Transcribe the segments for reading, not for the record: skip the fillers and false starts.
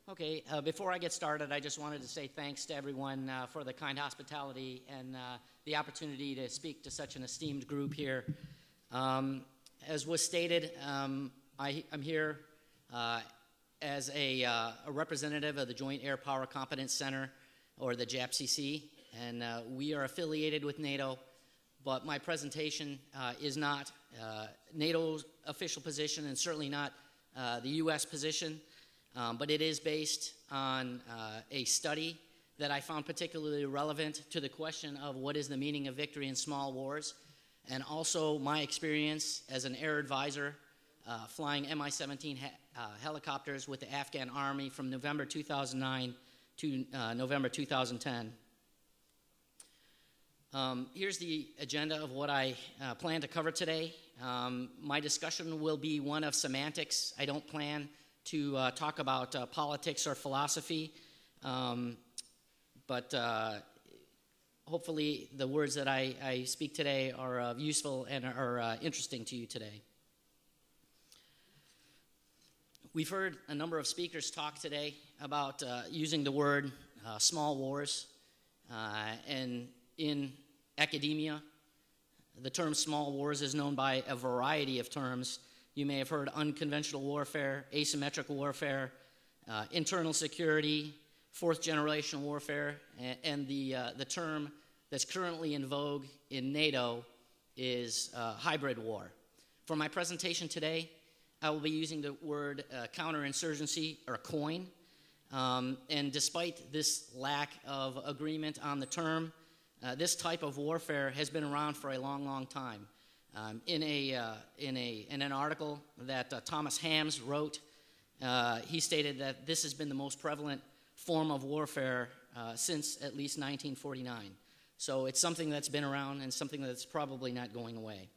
Okay, before I get started, I just wanted to say thanks to everyone for the kind hospitality and the opportunity to speak to such an esteemed group here. As was stated, I'm here as a representative of the Joint Air Power Competence Center, or the JAPCC, and we are affiliated with NATO, but my presentation is not NATO's official position and certainly not the U.S. position. But it is based on a study that I found particularly relevant to the question of what is the meaning of victory in small wars, and also my experience as an air advisor flying Mi-17 helicopters with the Afghan Army from November 2009 to November 2010. Here's the agenda of what I plan to cover today. My discussion will be one of semantics. I don't plan to talk about politics or philosophy, but hopefully the words that I speak today are useful and are interesting to you today. We've heard a number of speakers talk today about using the word small wars, and in academia, the term small wars is known by a variety of terms. You may have heard unconventional warfare, asymmetric warfare, internal security, fourth-generation warfare, and the term that's currently in vogue in NATO is hybrid war. For my presentation today, I will be using the word counterinsurgency, or COIN, and despite this lack of agreement on the term, this type of warfare has been around for a long, long time. In an article that Thomas Hams wrote, he stated that this has been the most prevalent form of warfare since at least 1949. So it's something that's been around and something that's probably not going away.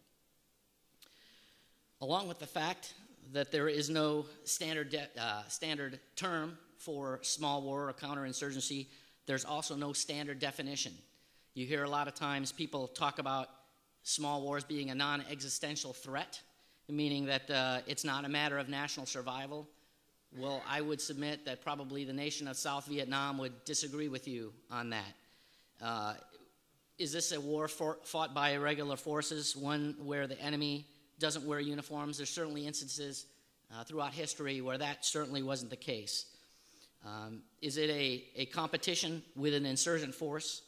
Along with the fact that there is no standard term for small war or counterinsurgency, there's also no standard definition. You hear a lot of times people talk about small wars being a non-existential threat, meaning that it's not a matter of national survival. Well, I would submit that probably the nation of South Vietnam would disagree with you on that. Is this a war fought by irregular forces, one where the enemy doesn't wear uniforms? There's certainly instances throughout history where that certainly wasn't the case. Is it a competition with an insurgent force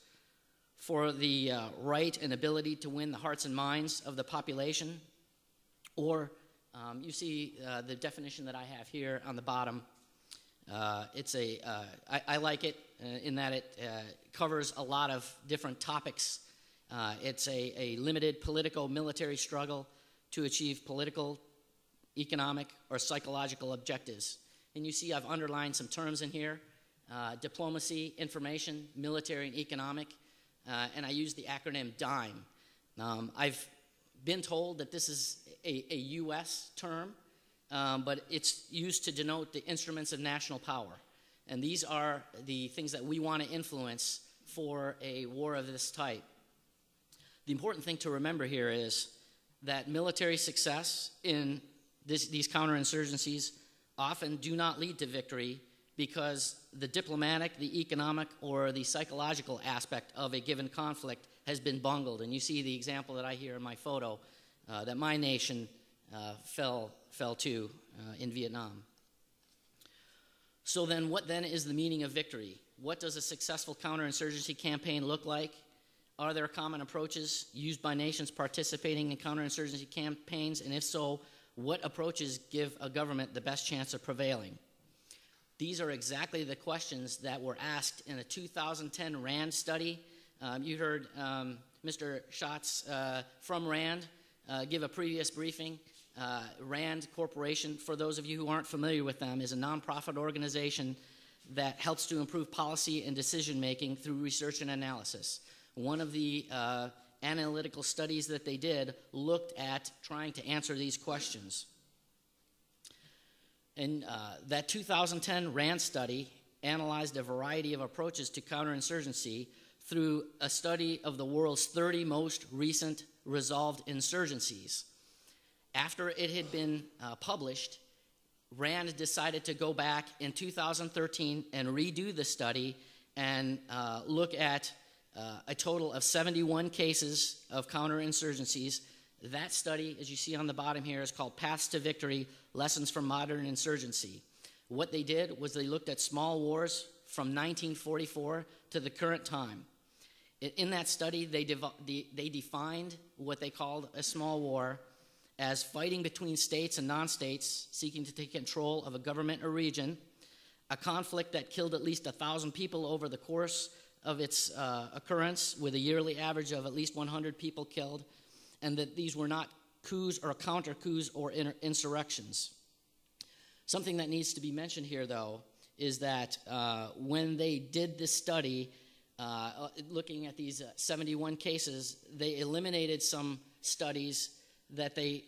for the right and ability to win the hearts and minds of the population? Or you see the definition that I have here on the bottom. I like it in that it covers a lot of different topics. It's a limited political military struggle to achieve political, economic, or psychological objectives. And you see I've underlined some terms in here: diplomacy, information, military, and economic. And I use the acronym DIME. I've been told that this is a U.S. term, but it's used to denote the instruments of national power. And these are the things that we want to influence for a war of this type. The important thing to remember here is that military success in these counterinsurgencies often do not lead to victory, because the diplomatic, the economic, or the psychological aspect of a given conflict has been bungled. And you see the example that I hear in my photo that my nation fell to in Vietnam. So then, what then is the meaning of victory? What does a successful counterinsurgency campaign look like? Are there common approaches used by nations participating in counterinsurgency campaigns? And if so, what approaches give a government the best chance of prevailing? These are exactly the questions that were asked in a 2010 RAND study. You heard Mr. Schatz from RAND give a previous briefing. RAND Corporation, for those of you who aren't familiar with them, is a nonprofit organization that helps to improve policy and decision-making through research and analysis. One of the analytical studies that they did looked at trying to answer these questions. And that 2010 RAND study analyzed a variety of approaches to counterinsurgency through a study of the world's 30 most recent resolved insurgencies. After it had been published, Rand decided to go back in 2013 and redo the study and look at a total of 71 cases of counterinsurgencies. That study, as you see on the bottom here, is called Paths to Victory, Lessons from Modern Insurgency. What they did was they looked at small wars from 1944 to the current time. In that study, they defined what they called a small war as fighting between states and non-states seeking to take control of a government or region, a conflict that killed at least 1,000 people over the course of its occurrence, with a yearly average of at least 100 people killed, and that these were not coups or counter-coups or insurrections. Something that needs to be mentioned here, though, is that when they did this study, looking at these 71 cases, they eliminated some studies that they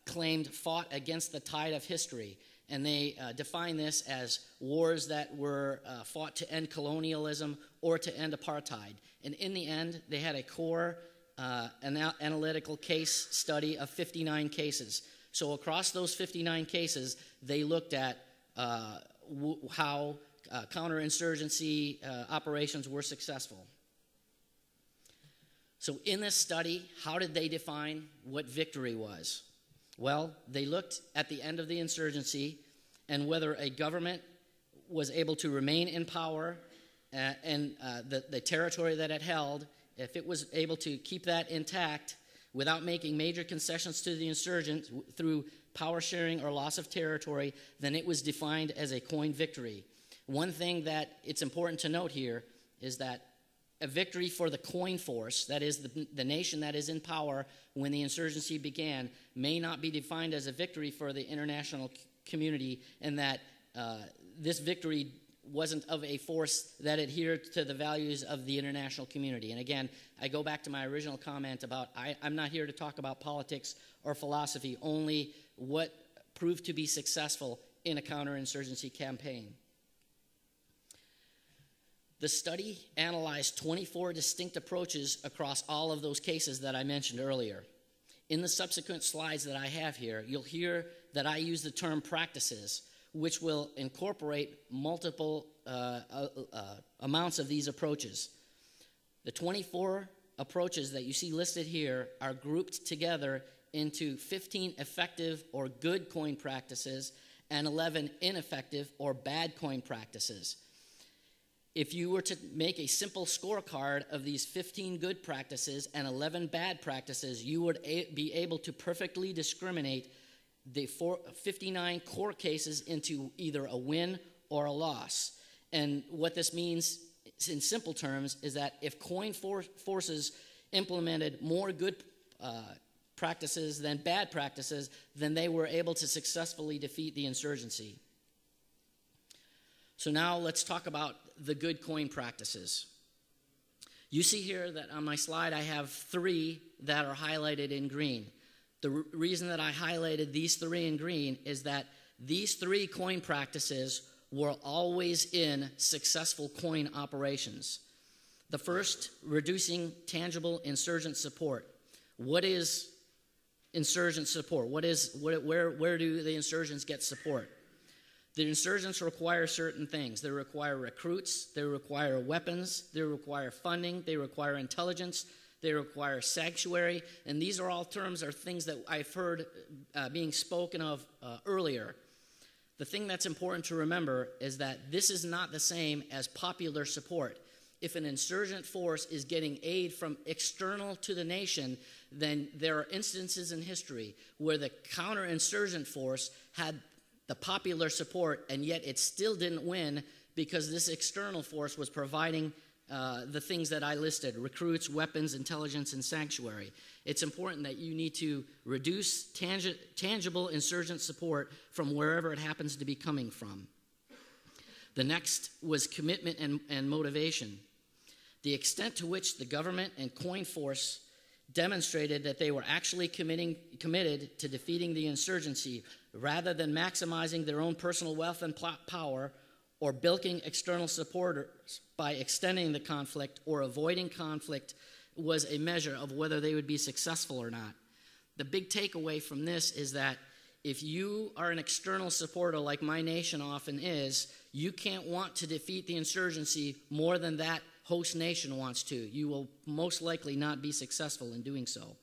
claimed fought against the tide of history. And they define this as wars that were fought to end colonialism or to end apartheid. And in the end, they had a core analytical case study of 59 cases. So across those 59 cases, they looked at how counterinsurgency operations were successful. So in this study, how did they define what victory was? Well, they looked at the end of the insurgency and whether a government was able to remain in power and the territory that it held, if it was able to keep that intact without making major concessions to the insurgents through power sharing or loss of territory, then it was defined as a coin victory. One thing that it's important to note here is that a victory for the coin force, that is the nation that is in power when the insurgency began, may not be defined as a victory for the international community, and that this victory wasn't of a force that adhered to the values of the international community. And again, I go back to my original comment about I'm not here to talk about politics or philosophy, only what proved to be successful in a counterinsurgency campaign. The study analyzed 24 distinct approaches across all of those cases that I mentioned earlier. In the subsequent slides that I have here, you'll hear that I use the term practices, which will incorporate multiple amounts of these approaches. The 24 approaches that you see listed here are grouped together into 15 effective or good coin practices and 11 ineffective or bad coin practices. If you were to make a simple scorecard of these 15 good practices and 11 bad practices, you would be able to perfectly discriminate the 59 core cases into either a win or a loss. And what this means in simple terms is that if coin forces implemented more good practices than bad practices, then they were able to successfully defeat the insurgency. So now let's talk about the good coin practices. You see here that on my slide I have 3 that are highlighted in green. The reason that I highlighted these 3 in green is that these 3 coin practices were always in successful coin operations. The first, reducing tangible insurgent support. What is insurgent support? Where do the insurgents get support? The insurgents require certain things. They require recruits, they require weapons, they require funding, they require intelligence, they require sanctuary, and these are all terms or things that I've heard being spoken of earlier. The thing that's important to remember is that this is not the same as popular support. If an insurgent force is getting aid from external to the nation, then there are instances in history where the counterinsurgent force had the popular support, and yet it still didn't win because this external force was providing the things that I listed: recruits, weapons, intelligence, and sanctuary. It's important that you need to reduce tangible insurgent support from wherever it happens to be coming from. The next was commitment and motivation. The extent to which the government and coin force demonstrated that they were actually committed to defeating the insurgency rather than maximizing their own personal wealth and power or bilking external supporters by extending the conflict or avoiding conflict was a measure of whether they would be successful or not. The big takeaway from this is that If you are an external supporter like my nation often is, you can't want to defeat the insurgency more than that host nation wants to. You will most likely not be successful in doing so.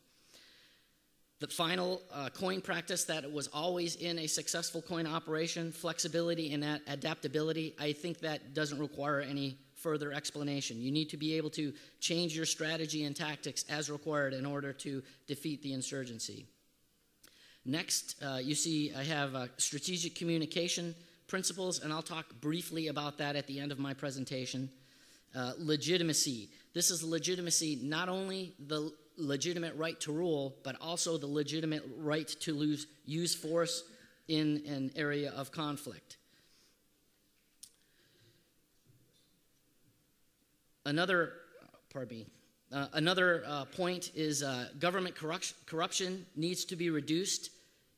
The final coin practice that was always in a successful coin operation, flexibility and adaptability, I think that doesn't require any further explanation. You need to be able to change your strategy and tactics as required in order to defeat the insurgency. Next, you see I have strategic communication principles, and I'll talk briefly about that at the end of my presentation. Legitimacy. This is legitimacy, not only the legitimate right to rule, but also the legitimate right to use force in an area of conflict. Another point is government corruption needs to be reduced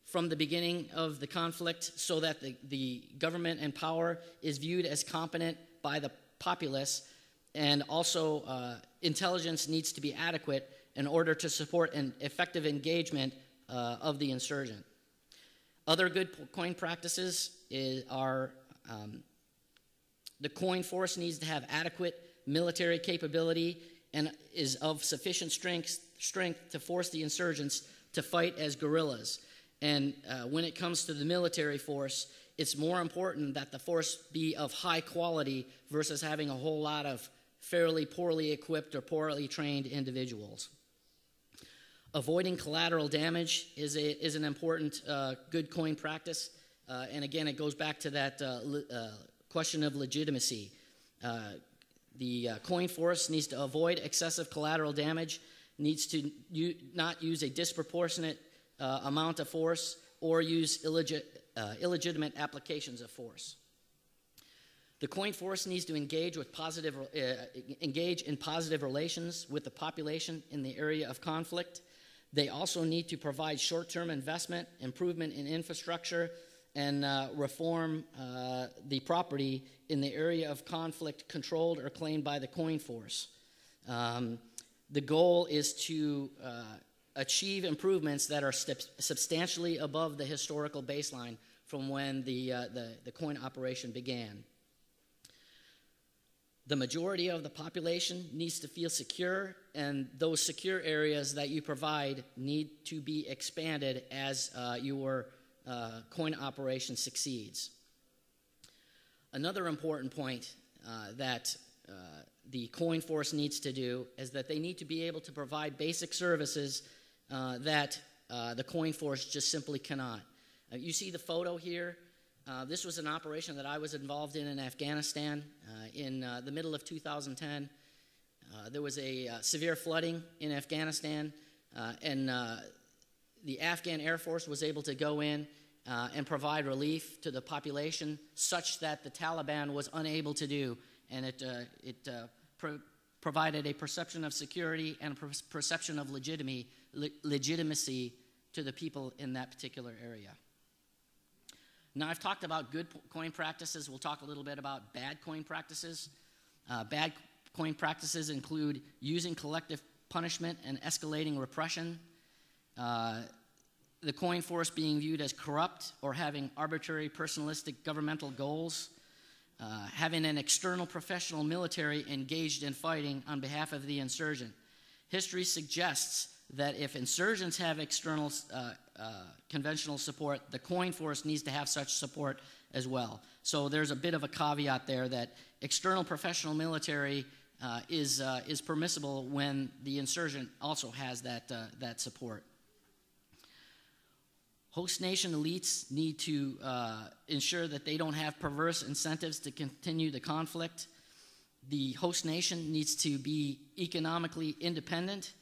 from the beginning of the conflict so that the government and power is viewed as competent by the populace, and also intelligence needs to be adequate in order to support an effective engagement of the insurgent. Other good coin practices are the coin force needs to have adequate military capability and is of sufficient strength to force the insurgents to fight as guerrillas. And when it comes to the military force, it's more important that the force be of high quality versus having a whole lot of fairly poorly equipped or poorly trained individuals. Avoiding collateral damage is an important good coin practice. And again, it goes back to that question of legitimacy. The coin force needs to avoid excessive collateral damage, needs to not use a disproportionate amount of force or use illegitimate applications of force. The coin force needs to engage in positive relations with the population in the area of conflict. They also need to provide short-term investment, improvement in infrastructure, and reform the property in the area of conflict controlled or claimed by the coin force. The goal is to achieve improvements that are substantially above the historical baseline from when the coin operation began. The majority of the population needs to feel secure, and those secure areas that you provide need to be expanded as your coin operation succeeds. Another important point that the coin force needs to do is that they need to be able to provide basic services that the coin force just simply cannot. You see the photo here. This was an operation that I was involved in Afghanistan in the middle of 2010. There was a severe flooding in Afghanistan, and the Afghan Air Force was able to go in and provide relief to the population such that the Taliban was unable to do, and it provided a perception of security and a perception of legitimacy to the people in that particular area. Now, I've talked about good coin practices. We'll talk a little bit about bad coin practices. Bad coin practices include using collective punishment and escalating repression, the coin force being viewed as corrupt or having arbitrary personalistic governmental goals, having an external professional military engaged in fighting on behalf of the insurgent. History suggests that if insurgents have external conventional support, the coin force needs to have such support as well. So there's a bit of a caveat there that external professional military is permissible when the insurgent also has that support. Host nation elites need to ensure that they don't have perverse incentives to continue the conflict. The host nation needs to be economically independent,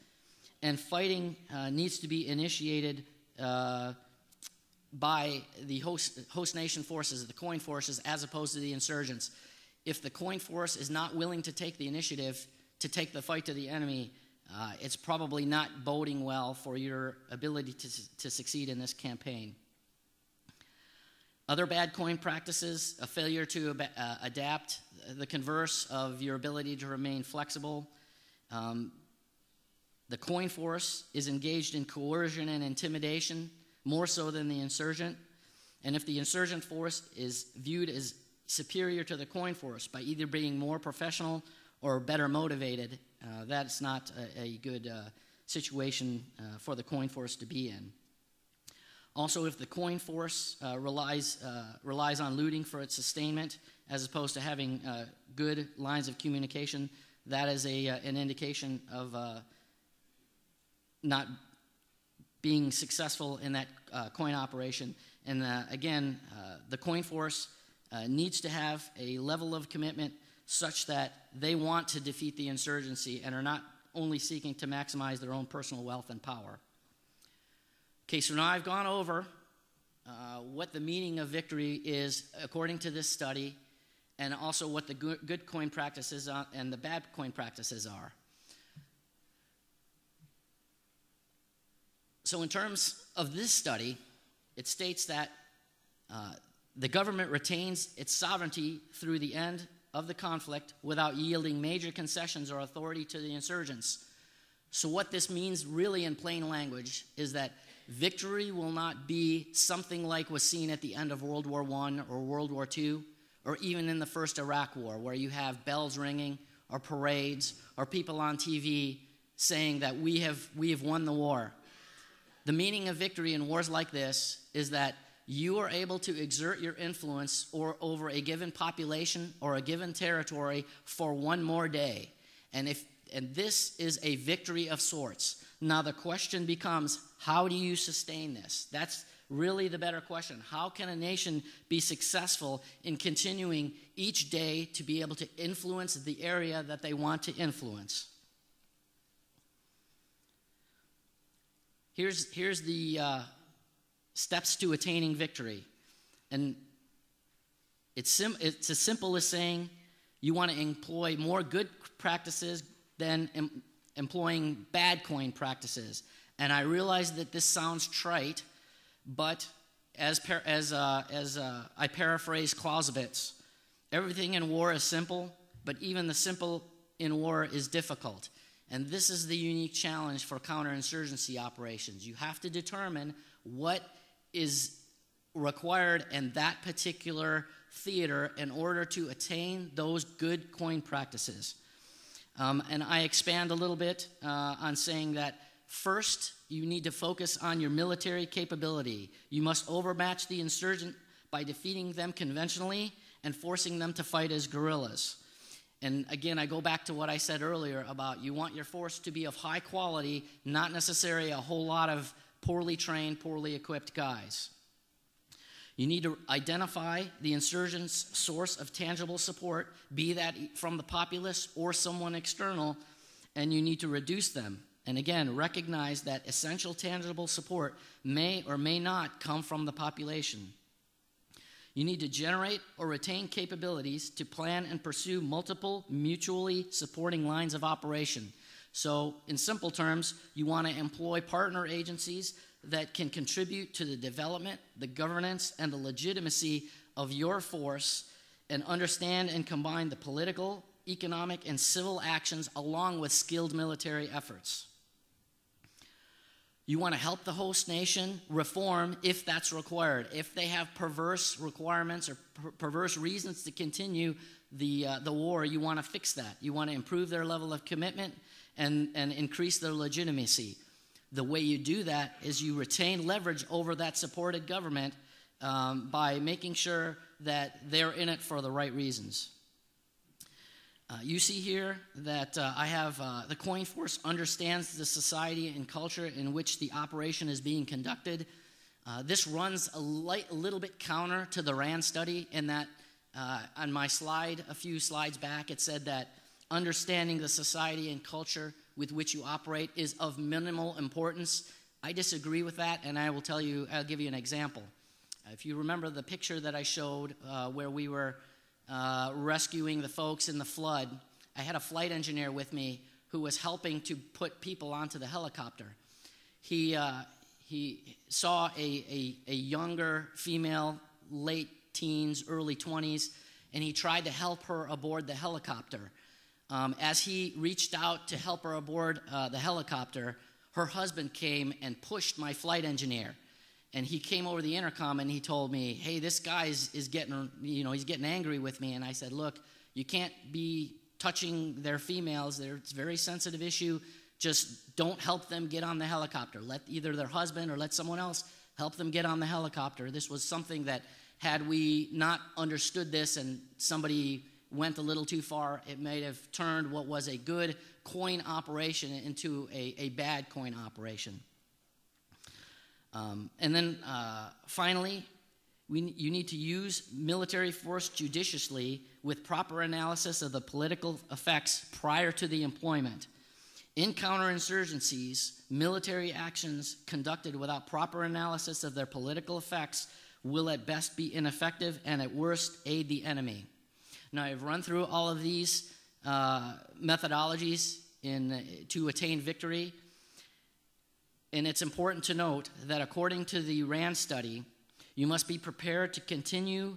and fighting needs to be initiated by the host nation forces, the coin forces, as opposed to the insurgents. If the coin force is not willing to take the initiative to take the fight to the enemy, it's probably not boding well for your ability to succeed in this campaign. Other bad coin practices, a failure to adapt, the converse of your ability to remain flexible. The coin force is engaged in coercion and intimidation more so than the insurgent. And if the insurgent force is viewed as superior to the coin force by either being more professional or better motivated, that's not a good situation for the coin force to be in. Also, if the coin force relies on looting for its sustainment as opposed to having good lines of communication, that is an indication of not being successful in that coin operation. And again, the coin force needs to have a level of commitment such that they want to defeat the insurgency and are not only seeking to maximize their own personal wealth and power. Okay, so now I've gone over what the meaning of victory is according to this study, and also what the good coin practices are and the bad coin practices are. So in terms of this study, it states that the government retains its sovereignty through the end of the conflict without yielding major concessions or authority to the insurgents. So what this means really in plain language is that victory will not be something like was seen at the end of World War I or World War II, or even in the first Iraq War, where you have bells ringing or parades or people on TV saying that we have won the war. The meaning of victory in wars like this is that you are able to exert your influence over a given population or a given territory for one more day. And this is a victory of sorts. Now the question becomes, how do you sustain this? That's really the better question. How can a nation be successful in continuing each day to be able to influence the area that they want to influence? Here's the steps to attaining victory. And it's as simple as saying you want to employ more good practices than employing bad coin practices. And I realize that this sounds trite, but as I paraphrase Clausewitz, everything in war is simple, but even the simple in war is difficult. And this is the unique challenge for counterinsurgency operations. You have to determine what is required in that particular theater in order to attain those good coin practices. And I expand a little bit on saying that first, you need to focus on your military capability. You must overmatch the insurgent by defeating them conventionally and forcing them to fight as guerrillas. And again, I go back to what I said earlier about you want your force to be of high quality, not necessarily a whole lot of poorly trained, poorly equipped guys. You need to identify the insurgent's source of tangible support, be that from the populace or someone external, and you need to reduce them. And again, recognize that essential tangible support may or may not come from the population. You need to generate or retain capabilities to plan and pursue multiple mutually supporting lines of operation. So, in simple terms, you want to employ partner agencies that can contribute to the development, the governance, and the legitimacy of your force, and understand and combine the political, economic, and civil actions along with skilled military efforts. You want to help the host nation reform if that's required. If they have perverse requirements or perverse reasons to continue the war, you want to fix that. You want to improve their level of commitment and increase their legitimacy. The way you do that is you retain leverage over that supported government by making sure that they're in it for the right reasons. You see here that I have the coin force understands the society and culture in which the operation is being conducted. This runs a little bit counter to the RAND study in that on my slide, a few slides back, it said that understanding the society and culture with which you operate is of minimal importance. I disagree with that, and I'll give you an example. If you remember the picture that I showed where we were rescuing the folks in the flood, I had a flight engineer with me who was helping to put people onto the helicopter. He saw a younger female, late teens, early 20s, and he tried to help her aboard the helicopter. As he reached out to help her aboard the helicopter, her husband came and pushed my flight engineer. And he came over the intercom and he told me, hey, this guy is getting, he's getting angry with me. And I said, look, you can't be touching their females. It's a very sensitive issue. Just don't help them get on the helicopter. Let either their husband or let someone else help them get on the helicopter. This was something that, had we not understood this and somebody went a little too far, it may have turned what was a good coin operation into a bad coin operation. And then finally, you need to use military force judiciously with proper analysis of the political effects prior to the employment. In counterinsurgencies, military actions conducted without proper analysis of their political effects will at best be ineffective and at worst aid the enemy. Now, I've run through all of these methodologies to attain victory, and it's important to note that according to the RAND study, you must be prepared to continue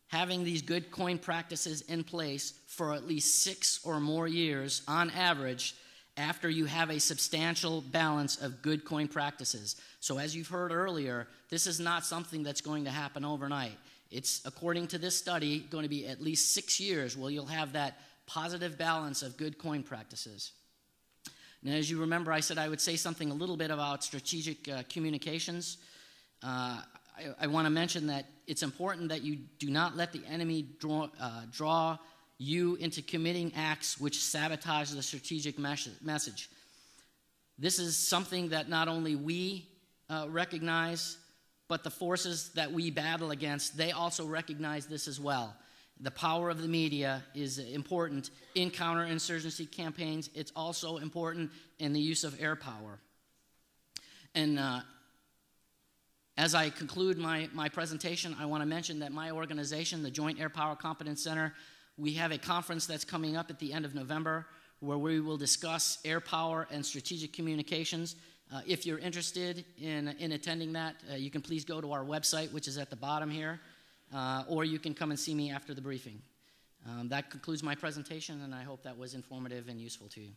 having these good coin practices in place for at least 6 or more years on average after you have a substantial balance of good coin practices. So as you've heard earlier, this is not something that's going to happen overnight. It's, according to this study, going to be at least 6 years where you'll have that positive balance of good coin practices. Now, as you remember, I said I would say something a little bit about strategic communications. I want to mention that it's important that you do not let the enemy draw you into committing acts which sabotage the strategic message. This is something that not only we recognize, but the forces that we battle against, they also recognize this as well. The power of the media is important in counterinsurgency campaigns. It's also important in the use of air power. And as I conclude my presentation, I want to mention that my organization, the Joint Air Power Competence Center, we have a conference that's coming up at the end of November where we will discuss air power and strategic communications. If you're interested in attending that, you can please go to our website, which is at the bottom here, or you can come and see me after the briefing. That concludes my presentation, and I hope that was informative and useful to you.